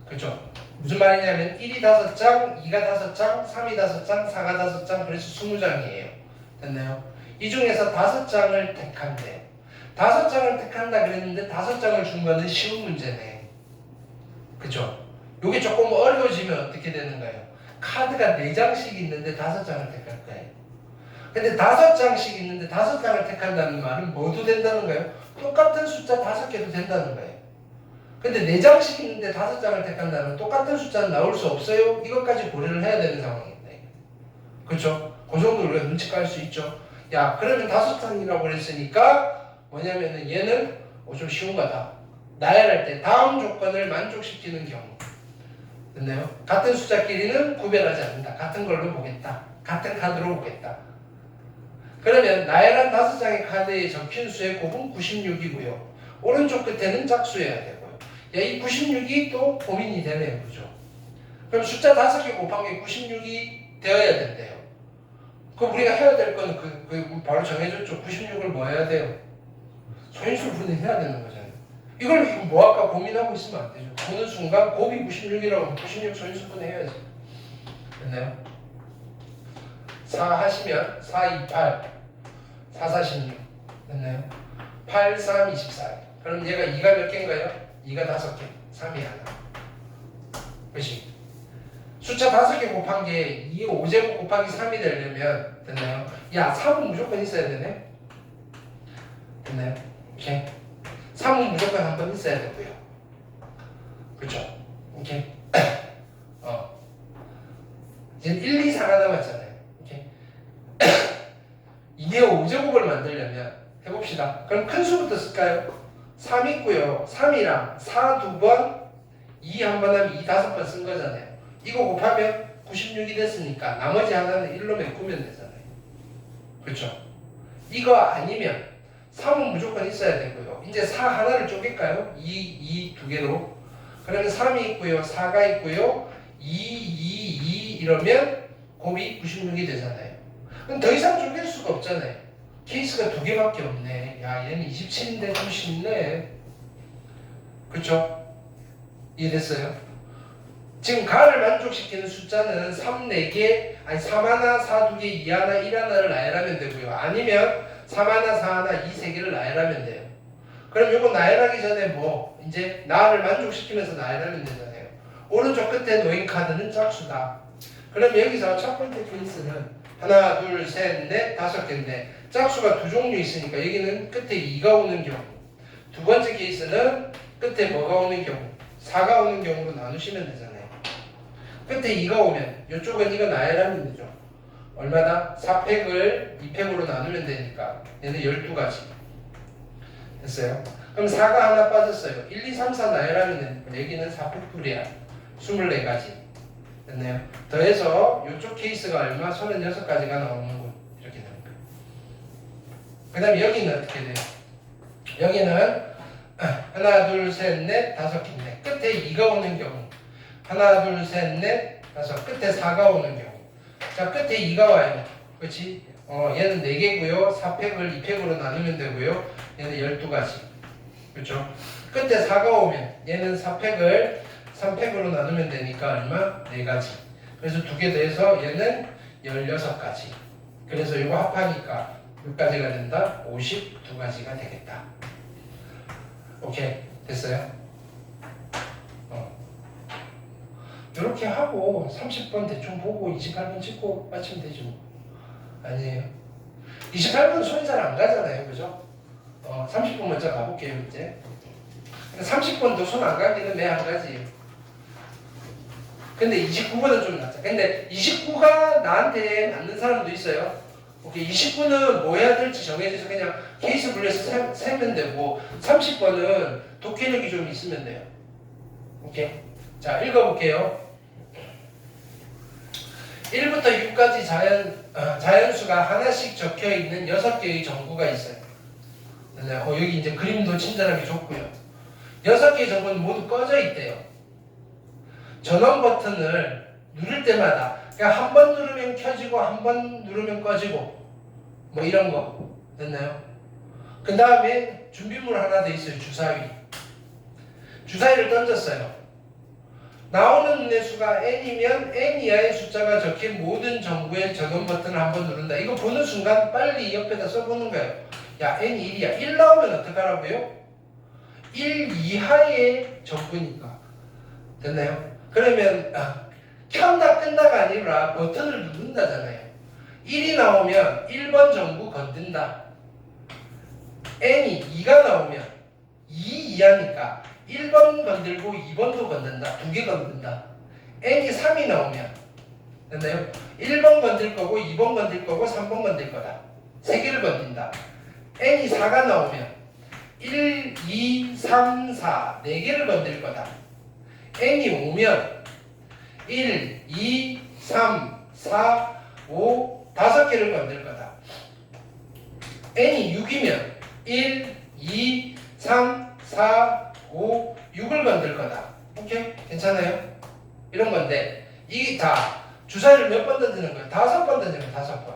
그죠? 무슨 말이냐면 1이 5장, 2가 5장, 3이 5장, 4가 5장, 그래서 20장이에요. 됐나요? 이 중에서 5장을 택한대요. 5장을 택한다 그랬는데 5장을 준 거는 쉬운 문제네. 그죠? 이게 조금 어려워지면 어떻게 되는가요? 카드가 4장씩 있는데 5장을 택할 거예요. 근데 5장씩 있는데 5장을 택한다는 말은 뭐도 된다는 거예요? 똑같은 숫자 5개도 된다는 거예요. 근데 4장씩 있는데 5장을 택한다면 똑같은 숫자는 나올 수 없어요. 이것까지 고려를 해야 되는 상황입니다. 그렇죠? 그 정도 우리가 눈치 깔 수 있죠. 야, 그러면 5장이라고 그랬으니까 뭐냐면은 얘는 좀 쉬운 거다. 나열할 때 다음 조건을 만족시키는 경우. 됐나요? 같은 숫자끼리는 구별하지 않는다. 같은 걸로 보겠다. 같은 카드로 보겠다. 그러면 나열한 5장의 카드에 적힌 수의 곱은 96이고요. 오른쪽 끝에는 짝수여야 되고요. 야, 이 96이 또 고민이 되네요. 그죠? 그럼 숫자 5개 곱한 게 96이 되어야 된대요. 그럼 우리가 해야 될 건 바로 정해졌죠. 96을 뭐 해야 돼요? 소인수 분해해야 되는 거잖아요. 이걸 뭐 할까 고민하고 있으면 안 되죠. 어느 순간 곱이 96이라고 하면 96 소인수 분해해야지. 됐나요? 4 하시면 4, 2, 8 4, 4, 16 됐나요? 8, 3, 24 그럼 얘가 2가 몇 개인가요? 2가 5개 3이 하나 그렇지? 숫자 5개 곱한 게 2, 5제곱 곱하기 3이 되려면 됐나요? 야 3은 무조건 있어야 되네 됐나요? 오케이 3은 무조건 한 번 있어야 되고요 그렇죠? 오케이 지금 1, 2, 4가 남았잖아요 오케이 이게 5제곱을 만들려면 해봅시다. 그럼 큰 수부터 쓸까요? 3 있고요. 3이랑 4 2번, 2 한 번 하면 2 5번 쓴 거잖아요. 이거 곱하면 96이 됐으니까 나머지 하나는 1로 메꾸면 되잖아요. 그렇죠? 이거 아니면 3은 무조건 있어야 되고요. 이제 4 하나를 쪼갤까요? 2 두 개로. 그러면 3이 있고요. 4가 있고요. 2 이러면 곱이 96이 되잖아요. 그럼 더 이상 쪼갤 수가 없잖아요. 케이스가 2개밖에 없네. 야, 얘는 27인데 좀 쉽네. 그쵸? 이해됐어요? 지금 가를 만족시키는 숫자는 3, 4개, 아니 3 하나, 4 2개, 2 하나, 1 하나를 나열하면 되고요. 아니면 3 하나, 4 하나, 2, 3개를 나열하면 돼요. 그럼 이거 나열하기 전에 뭐 이제 나를 만족시키면서 나열하면 되잖아요. 오른쪽 끝에 놓인 카드는 짝수다. 그럼 여기서 첫 번째 케이스는 하나, 둘, 셋, 넷, 5개인데 짝수가 2종류 있으니까 여기는 끝에 2가 오는 경우 두 번째 케이스는 끝에 뭐가 오는 경우 4가 오는 경우로 나누시면 되잖아요. 끝에 2가 오면 이쪽은 이거 나열하면 되죠. 얼마다? 4팩을 2팩으로 나누면 되니까 얘는 12가지 됐어요. 그럼 4가 하나 빠졌어요. 1, 2, 3, 4 나열하면 되니까 여기는 4팩풀이야 24가지 됐네요. 더해서 이쪽 케이스가 얼마? 36가지가 나오는군. 이렇게 되는 거예요. 그 다음에 여기는 어떻게 돼요? 여기는 하나, 둘, 셋, 넷, 5개인데 끝에 2가 오는 경우 하나, 둘, 셋, 넷, 5 끝에 4가 오는 경우 자, 끝에 2가 와요. 그렇지? 얘는 4개고요. 4팩을 2팩으로 나누면 되고요. 얘는 12가지. 그렇죠? 끝에 4가 오면 얘는 4팩을 3팩으로 나누면 되니까 얼마? 4가지. 그래서 2개 더해서 얘는 16가지. 그래서 이거 합하니까 몇 가지가 된다? 52가지가 되겠다. 오케이. 됐어요? 이렇게 하고 30번 대충 보고 28번 찍고 맞추면 되죠. 아니에요. 28번 손이 잘 안 가잖아요. 그죠? 30번 먼저 가볼게요. 이제 30번도 손 안 가기는 왜 안 가지? 근데 29번은 좀 낫죠. 근데 29가 나한테 맞는 사람도 있어요. 오케이, 29는 뭐 해야 될지 정해져서 그냥 케이스 분류해서 세면 되고 30번은 독해력이 좀 있으면 돼요. 오케이. 자, 읽어볼게요. 1부터 6까지 자연수가 하나씩 적혀있는 6개의 정구가 있어요. 여기 이제 그림도 친절하게 줬고요. 6개의 정구는 모두 꺼져 있대요. 전원 버튼을 누를 때마다 그러니까 한 번 누르면 켜지고 한 번 누르면 꺼지고 뭐 이런 거 됐나요? 그 다음에 준비물 하나 더 있어요. 주사위. 주사위를 던졌어요. 나오는 눈의 수가 n이면 n 이하의 숫자가 적힌 모든 정구의 전원 버튼을 한 번 누른다. 이거 보는 순간 빨리 옆에다 써보는 거예요. 야, n이 1이야. 1 나오면 어떡하라고요? 1 이하의 정구니까. 됐나요? 그러면 켠다 끈다가 아니라 버튼을 누른다잖아요. 1이 나오면 1번 전구 건든다. n이 2가 나오면 2 이하니까 1번 건들고 2번도 건든다. 두 개 건든다. n이 3이 나오면 됐나요? 1번 건들 거고 2번 건들 거고 3번 건들 거다. 세 개를 건든다. n이 4가 나오면 1, 2, 3, 4 네 개를 건들 거다. n이 5면 1, 2, 3, 4, 5 다섯 개를 건들 거다. n이 6이면 1, 2, 3, 4, 5, 6을 건들 거다. 오케이? 괜찮아요? 이런 건데 이게 다 주사위를 몇 번 던지는 거예요? 5번 던지는 거예요. 5번.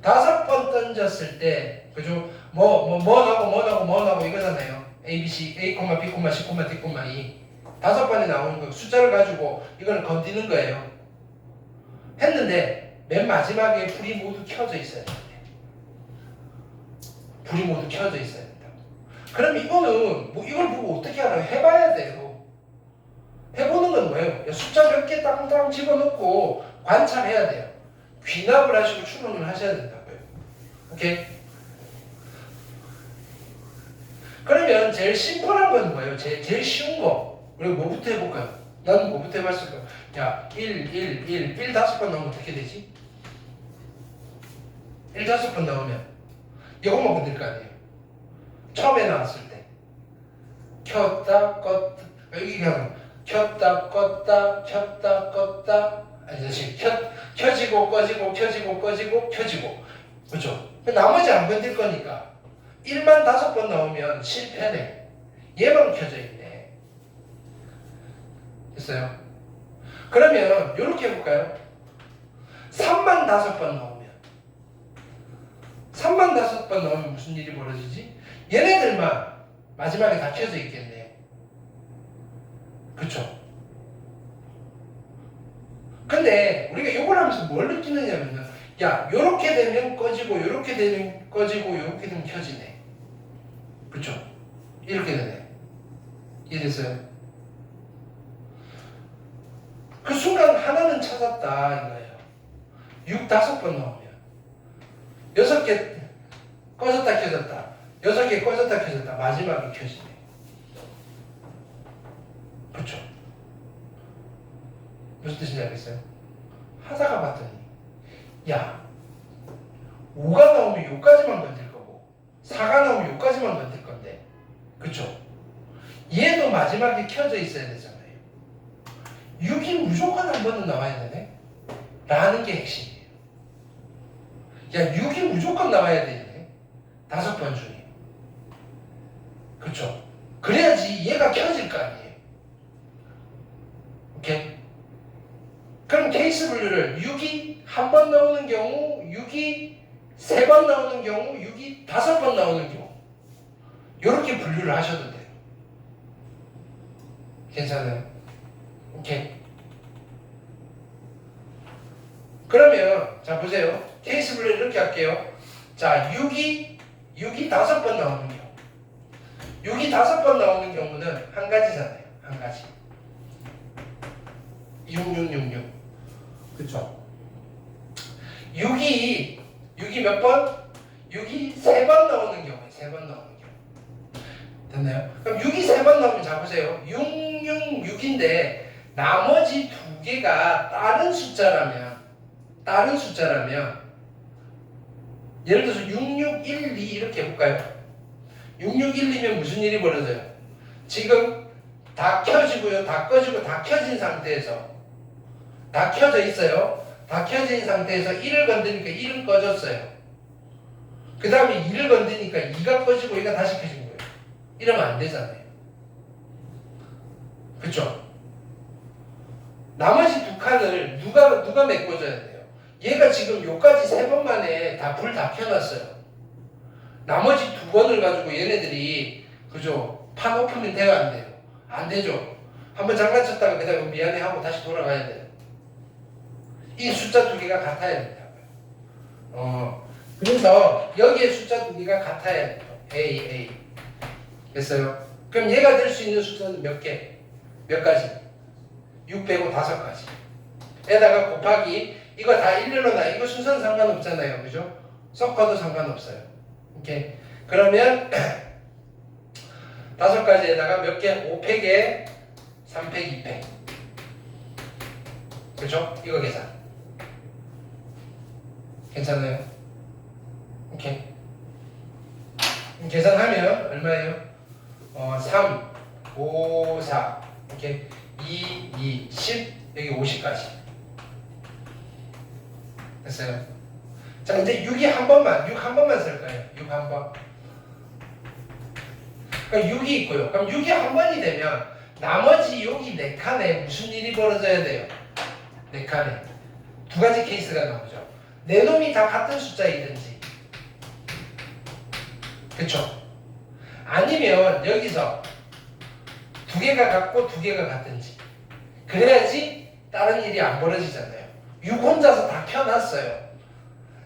5번 던졌을 때 그죠? 뭐 나고 이거잖아요. A, B, C, A, B, C, D, E 5번이 나오는 거 숫자를 가지고 이걸 건드는 거예요. 했는데 맨 마지막에 불이 모두 켜져 있어야 돼요. 불이 모두 켜져 있어야 된다. 그럼 이거는 뭐 이걸 보고 어떻게 알아요? 해봐야 돼요. 해보는 건 뭐예요? 숫자 몇 개 땅땅 집어넣고 관찰해야 돼요. 귀납을 하시고 추론을 하셔야 된다고요. 오케이? 그러면 제일 심플한 건 뭐예요? 제일 쉬운 거. 우리가 뭐부터 해볼까요? 나는 뭐부터 해봤을까? 야, 1 5번 나오면 어떻게 되지? 1 5번 나오면 이것만 건들 거 아니에요? 처음에 나왔을 때 켰다 껐다 여기 그냥 켰다 껐다 켰다 껐다 아니 다시 켜지고 꺼지고 켜지고 꺼지고 켜지고 그렇죠? 나머지 안 건들 거니까 1만 5번 나오면 실패네. 얘만 켜져 있네. 됐어요? 그러면 이렇게 해볼까요? 3만 5번 나오면 3만 5번 나오면 무슨 일이 벌어지지? 얘네들만 마지막에 다 켜져 있겠네요. 그쵸? 근데 우리가 이걸 하면서 뭘 느끼느냐면요. 야, 요렇게 되면 꺼지고 요렇게 되면 꺼지고 요렇게 되면 켜지네. 그쵸? 이렇게 되네. 이해됐어요? 그 순간 하나는 찾았다 이거예요. 6 5번 나오면 6개 꺼졌다 켜졌다 6개 꺼졌다 켜졌다 마지막에 켜지네. 그쵸? 무슨 뜻인지 알겠어요? 하다가 봤더니 야 5가 나오면 요까지만 건들 거고 4가 나오면 요까지만 건들 건데 그쵸? 얘도 마지막에 켜져 있어야 되잖아요. 6이 무조건 한 번은 나와야 되네 라는 게 핵심이에요. 야 6이 무조건 나와야 되네 5번 중에. 그쵸? 그래야지 얘가 켜질 거 아니에요. 오케이? 그럼 케이스 분류를 6이 한 번 나오는 경우 6이 3번 나오는 경우 6이 5번 나오는 경우 이렇게 분류를 하셔도 돼요. 괜찮아요? 오케이. 그러면 자 보세요. 케이스 분류 이렇게 할게요. 자 6이 5번 나오는 경우 6이 5번 나오는 경우는 한 가지잖아요. 한 가지 6666 그쵸? 6이 몇 번? 6이 3번 나오는 경우에 3번 나오는 경우 됐나요? 그럼 6이 3번 나오면 자 보세요. 666인데 나머지 두 개가 다른 숫자라면 예를 들어서 6612 이렇게 해볼까요? 6612면 무슨 일이 벌어져요? 지금 다 켜지고요, 다 꺼지고 다 켜진 상태에서 다 켜져 있어요. 다 켜진 상태에서 1을 건드니까 1은 꺼졌어요. 그 다음에 2를 건드니까 2가 꺼지고 2가 다시 켜진 거예요. 이러면 안 되잖아요. 그쵸? 나머지 두 칸을 누가 메꿔줘야 돼요? 얘가 지금 요까지 3번 만에 다 불 다 켜놨어요. 나머지 2번을 가지고 얘네들이 그죠? 판 오픈은 돼요 안 돼요? 안 되죠. 한번 장난쳤다가 그 다음에 미안해 하고 다시 돌아가야 돼요. 이 숫자 두 개가 같아야 된다고요. 그래서 여기에 숫자 두 개가 같아야 돼요. A. 됐어요? 그럼 얘가 될 수 있는 숫자는 몇 개? 몇 가지? 6 빼고 5가지 에다가 곱하기 이거 다 일렬로 나 이거 순서는 상관없잖아요. 그죠? 섞어도 상관없어요. 오케이. 그러면 5가지에다가 몇 개? 5팩에 3팩 2팩 그죠? 이거 계산 괜찮아요? 오케이. 계산하면 얼마예요? 3 5 4 오케이. 2 10 여기 50까지 됐어요. 자 이제 6이 한 번만 6 한 번만 쓸 거예요. 6 한 번. 그러니까 6이 있고요. 그럼 6이 한 번이 되면 나머지 여기 4칸에 무슨 일이 벌어져야 돼요? 4칸에 두 가지 케이스가 나오죠. 네 놈이 다 같은 숫자이든지 그쵸? 아니면 여기서 두 개가 같고 두 개가 같든지 그래야지 다른 일이 안 벌어지잖아요. 6 혼자서 다 펴놨어요.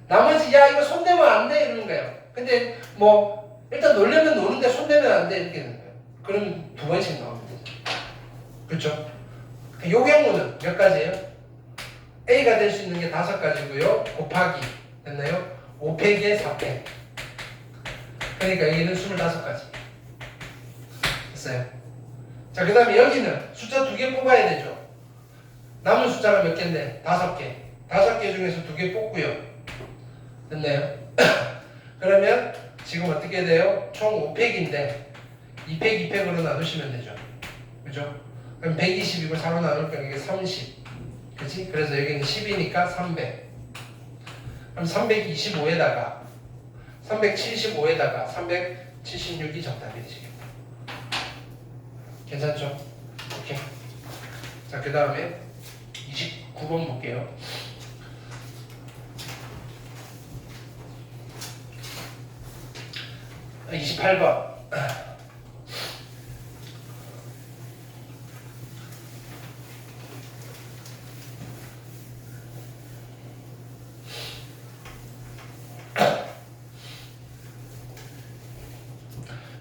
나머지 야 이거 손대면 안 돼 이러는 거예요. 근데 뭐 일단 놀려면 노는데 손대면 안 돼 이렇게 되는 거예요. 그러면 두 번씩 나오면 되죠. 그렇죠? 요 경우는 몇 가지예요? A가 될 수 있는 게 5가지고요. 곱하기 됐나요? 5팩에 4팩. 그러니까 여기는 25가지. 됐어요? 자, 그 다음에 여기는 숫자 2개 뽑아야 되죠. 남은 숫자가 몇 개인데? 5개. 5개 중에서 2개 뽑고요. 됐나요? 그러면 지금 어떻게 돼요? 총 5팩인데 2팩 2팩으로 나누시면 되죠. 그죠? 그럼 120이고 4로 나눌 거니까 이게 30. 그치? 그래서 여기는 10이니까 300. 그럼 325에다가 375에다가 376이 정답이 되시겠다. 괜찮죠? 오케이. 자, 그 다음에 29번 볼게요. 28번.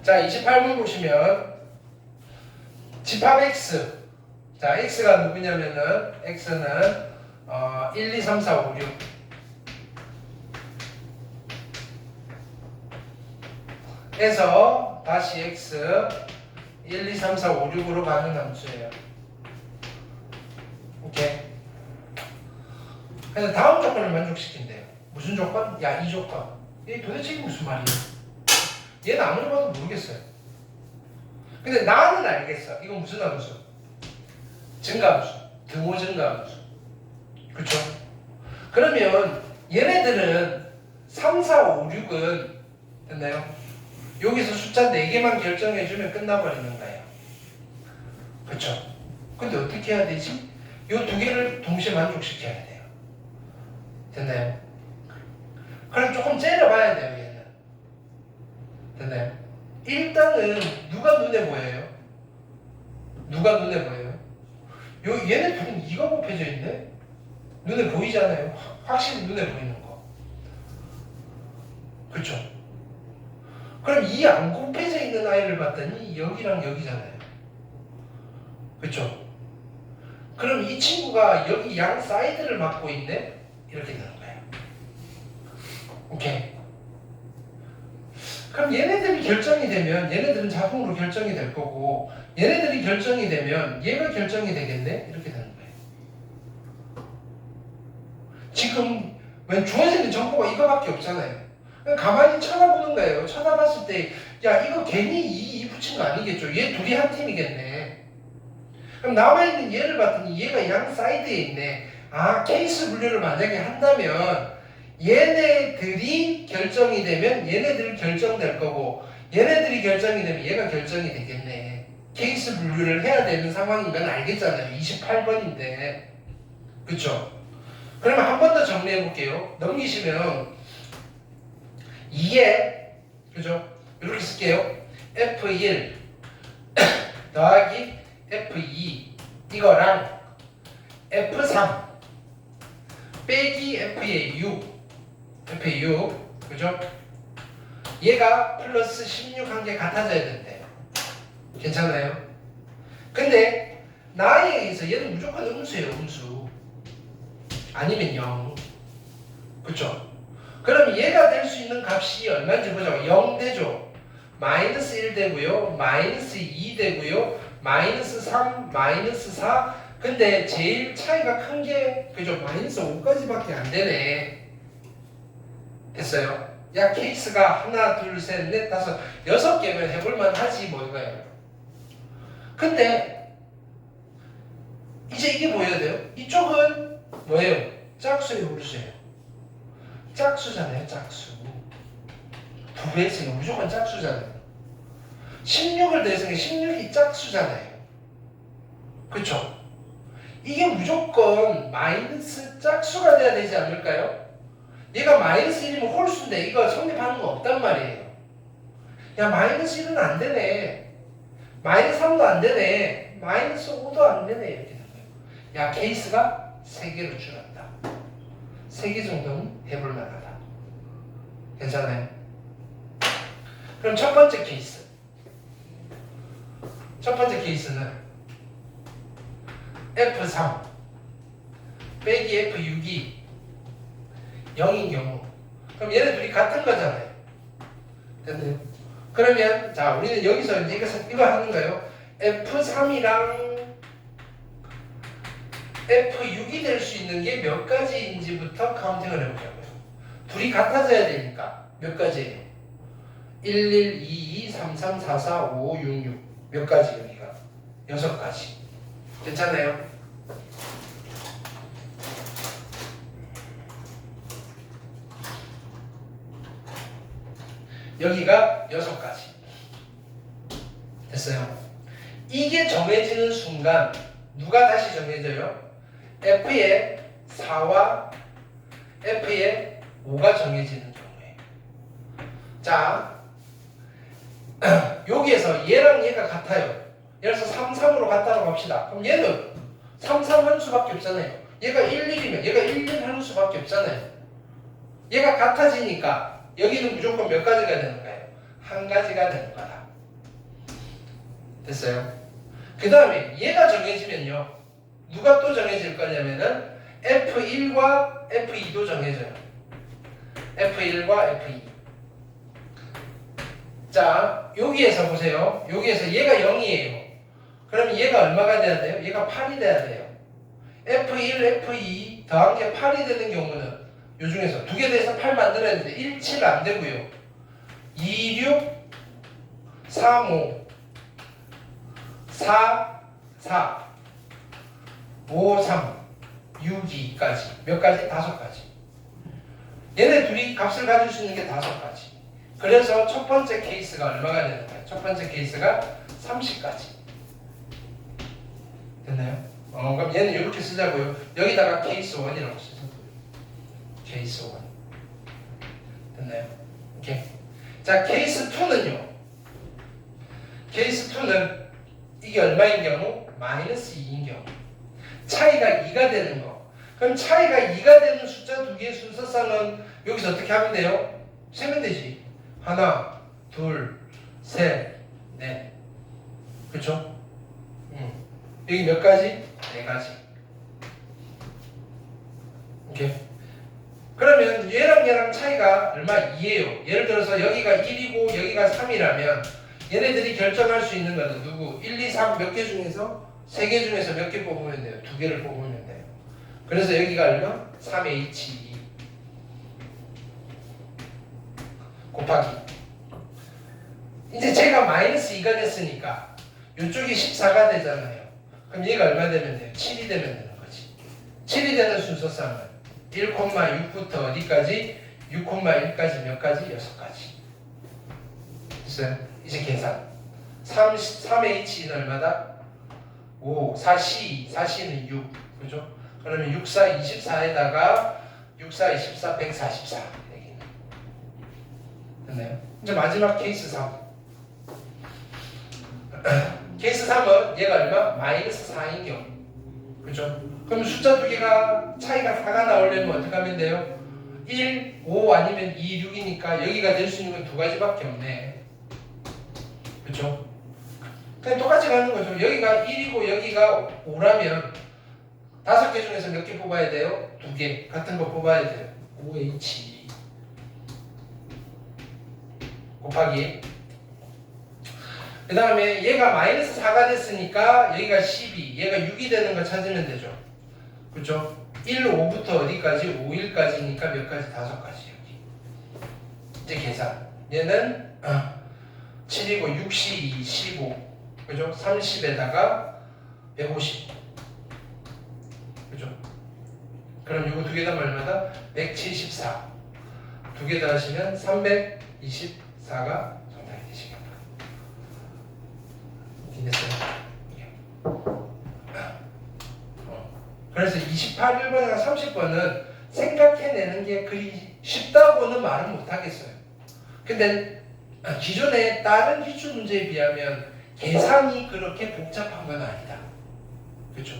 자, 28번 보시면 집합 X. 자, X가 누구냐면은 X는 1, 2, 3, 4, 5, 6 에서 다시 X 1, 2, 3, 4, 5, 6으로 가는 함수예요. 오케이. 그래서 다음 조건을 만족시킨대요. 무슨 조건? 야, 이 조건. 이게 도대체 이게 무슨 말이에요? 얘는 아무리 봐도 모르겠어요. 근데 나는 알겠어. 이건 무슨 함수? 증가함수. 등호 증가함수. 그쵸? 그러면 얘네들은 3, 4, 5, 6은 됐나요? 여기서 숫자 4개만 결정해주면 끝나버리는 거예요. 그쵸? 근데 어떻게 해야 되지? 이 2개를 동시에 만족시켜야 돼요. 됐나요? 그럼 조금 째려봐야 돼요, 얘는. 됐나요? 일단은 누가 눈에 보여요? 누가 눈에 보여요? 얘네 둘은 2가 곱해져 있네? 눈에 보이잖아요. 확실히 눈에 보이는 거. 그쵸? 그럼 이 안 곱해져 있는 아이를 봤더니 여기랑 여기잖아요. 그쵸? 그럼 이 친구가 여기 양 사이드를 맡고 있네? 이렇게 되는 거예요. 오케이. 그럼 얘네들이 결정이 되면 얘네들은 자동으로 결정이 될 거고 얘네들이 결정이 되면 얘가 결정이 되겠네? 이렇게 되는 거예요. 지금 왜 주어지는 정보가 이거밖에 없잖아요. 그냥 가만히 쳐다보는 거예요. 쳐다봤을 때 야 이거 괜히 이 붙인 거 아니겠죠? 얘 둘이 한 팀이겠네. 그럼 남아있는 얘를 봤더니 얘가 양 사이드에 있네. 아, 케이스 분류를 만약에 한다면 얘네들이 결정이 되면 얘네들 결정될 거고 얘네들이 결정이 되면 얘가 결정이 되겠네. 케이스 분류를 해야 되는 상황인 건 알겠잖아요. 28번인데. 그쵸? 그러면 한 번 더 정리해 볼게요. 넘기시면 2에 그죠? 이렇게 쓸게요. F1 더하기 F2 이거랑 F3 빼기 F의 6 F의 6 그죠? 얘가 플러스 16 한 개 같아져야 된대요. 괜찮아요? 근데 나에 의해서 얘는 무조건 음수예요. 음수. 아니면 0. 그쵸? 그럼 얘가 될 수 있는 값이 얼마인지 보자고. 0 되죠. 마이너스 1 되고요. 마이너스 2 되고요. 마이너스 3, 마이너스 4. 근데 제일 차이가 큰 게 그죠? 마이너스 5까지밖에 안 되네. 됐어요? 야 케이스가 하나, 둘, 셋, 넷, 다섯, 6개면 해볼만 하지 뭐 이거예요. 근데 이제 이게 보여야 돼요. 이쪽은 뭐예요? 짝수예요, 홀수예요? 짝수잖아요, 짝수. 2배했으니까 무조건 짝수잖아요. 16을 대해서는 16이 짝수잖아요. 그쵸? 이게 무조건 마이너스 짝수가 돼야 되지 않을까요? 얘가 마이너스 1이면 홀수인데 이거 성립하는 거 없단 말이에요. 야 마이너스 1은 안 되네. 마이너스 3도 안 되네. 마이너스 5도 안 되네. 이렇게 되는 거예요. 야 케이스가 3개로 줄었다. 3개 정도는 해볼 만하다. 괜찮아요? 그럼 첫 번째 케이스. 첫 번째 케이스는 F3 빼기 F6이 0인 경우. 그럼 얘네 둘이 같은 거잖아요. 됐나요? 그러면 자 우리는 여기서 이제 이거 하는 거예요. F3이랑 F6이 될 수 있는 게 몇 가지인지부터 카운팅을 해보자고요. 둘이 같아져야 되니까 몇 가지예요? 1, 1, 2, 2, 3, 3, 4, 4, 5, 6, 6. 몇 가지 여기가? 6가지. 괜찮나요? 여기가 6가지. 됐어요? 이게 정해지는 순간 누가 다시 정해져요? F의 4와 F의 5가 정해지는 경우에. 자, 여기에서 얘랑 얘가 같아요. 예를 들어서 3, 3으로 같다고 합시다. 그럼 얘는 3, 3 할 수밖에 없잖아요. 얘가 1, 1이면 얘가 1, 1 할 수밖에 없잖아요. 얘가 같아지니까 여기는 무조건 몇 가지가 되는 거예요? 한 가지가 되는 거다. 됐어요? 그 다음에 얘가 정해지면요. 누가 또 정해질 거냐면은 F1과 F2도 정해져요. F1과 F2. 자, 여기에서 보세요. 여기에서 얘가 0이에요. 그러면 얘가 얼마가 돼야 돼요? 얘가 8이 돼야 돼요. F1, F2 더한 게 8이 되는 경우는 요 중에서 두 개 돼서 8 만들어야 되는데 1, 7 안 되고요. 2, 6, 3, 5, 4, 4, 5, 3, 6, 2까지. 몇 가지? 5가지. 얘네 둘이 값을 가질 수 있는 게 5가지. 그래서 첫 번째 케이스가 얼마가 되는 거예요? 첫 번째 케이스가 30까지. 됐나요? 그럼 얘는 이렇게 쓰자고요. 여기다가 케이스 1이라고 쓰자고요. 케이스 1. 됐나요? 오케이. 자, 케이스 2는요. 케이스 2는 이게 얼마인 경우? 마이너스 2인 경우. 차이가 2가 되는 거. 그럼 차이가 2가 되는 숫자 두 개의 순서쌍은 여기서 어떻게 하면 돼요? 세면 되지. 하나, 둘, 셋, 넷. 그쵸? 여기 몇 가지? 4가지. 오케이. 그러면 얘랑 차이가 얼마? 2예요. 예를 들어서 여기가 1이고 여기가 3이라면 얘네들이 결정할 수 있는 거는 누구? 1, 2, 3 몇 개 중에서? 3개 중에서 몇 개 뽑으면 돼요? 2개를 뽑으면 돼요. 그래서 여기가 얼마? 3H2 곱하기. 이제 제가 마이너스 2가 됐으니까 이쪽이 14가 되잖아요. 그럼 얘가 얼마 되면 돼요? 7이 되면 되는 거지. 7이 되는 순서쌍은 1,6부터 어디까지? 6,1까지 몇 가지? 6가지. 됐어요? 이제 계산. 3H는 얼마다? 5, 4C, 4C는 6. 그죠? 그러면 6, 4, 24에다가 6, 4, 24, 144. 됐나요? 이제 마지막 케이스 3. 케이스 3은 얘가 얼마? 마이너스 4인 경우. 그죠? 그럼 숫자 두 개가 차이가 4가 나오려면 어떻게 하면 돼요? 1, 5 아니면 2, 6이니까 여기가 될 수 있는 건 2가지밖에 없네. 그쵸? 그냥 똑같이 가는 거죠. 여기가 1이고 여기가 5라면 5개 중에서 몇 개 뽑아야 돼요? 2개. 같은 거 뽑아야 돼요. OH 곱하기. 그 다음에 얘가 마이너스 4가 됐으니까 여기가 12, 얘가 6이 되는 거 찾으면 되죠. 그렇죠? 1, 5부터 어디까지? 5, 1까지니까 몇 가지? 5가지 여기. 이제 계산. 얘는 7이고 6, 12, 15. 그죠? 30에다가 150. 그죠? 그럼 이거 두 개 다 얼마다? 174. 두 개 다 하시면 324가 정답이 되시겠다. 됐어요? 그래서 28, 1번이나 30번은 생각해내는 게 그리 쉽다고는 말은 못하겠어요. 근데 기존의 다른 기출 문제에 비하면 계산이 그렇게 복잡한 건 아니다. 그렇죠?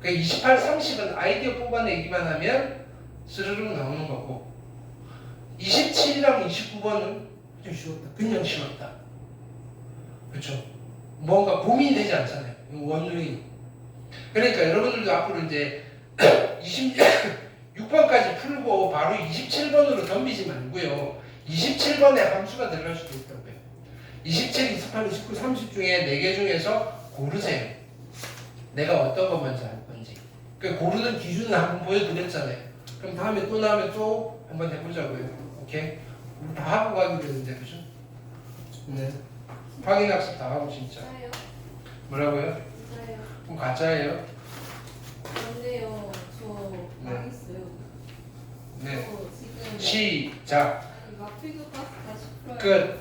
그러니까 28, 30은 아이디어 뽑아내기만 하면 스르륵 나오는 거고 27이랑 29번은 그냥 쉬웠다. 그냥 쉬웠다. 그렇죠? 뭔가 고민이 되지 않잖아요. 원룸이. 그러니까 여러분들도 앞으로 이제 26번까지 풀고 바로 27번으로 덤비지 말고요. 27번에 함수가 들어갈 수도 있다고요. 27, 28, 29, 30 중에 4개 중에서 고르세요. 내가 어떤 거 먼저 할 건지. 그 고르는 기준을 한번 보여드렸잖아요. 그럼 다음에 또 나오면 또 한번 해보자고요. 오케이? 우리 다 하고 가기로 했는데, 그죠? 네. 확인학습 다 하고 진짜. 진짜요? 뭐라고요? 진짜요? 그럼 가짜예요? 근데요, 저 네. 망했어요. 네. 저 지금 시작. 아니 마필드 가스 다시 풀어야 끝. 돼요.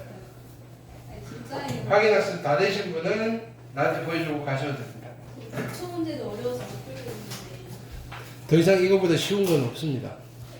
아니 진짜예요. 확인학습 다 되신 분은 나한테 보여주고 가셔도 됩니다. 기초 문제도 어려워서 못 풀겠는데. 더 이상 이거보다 쉬운 건 없습니다.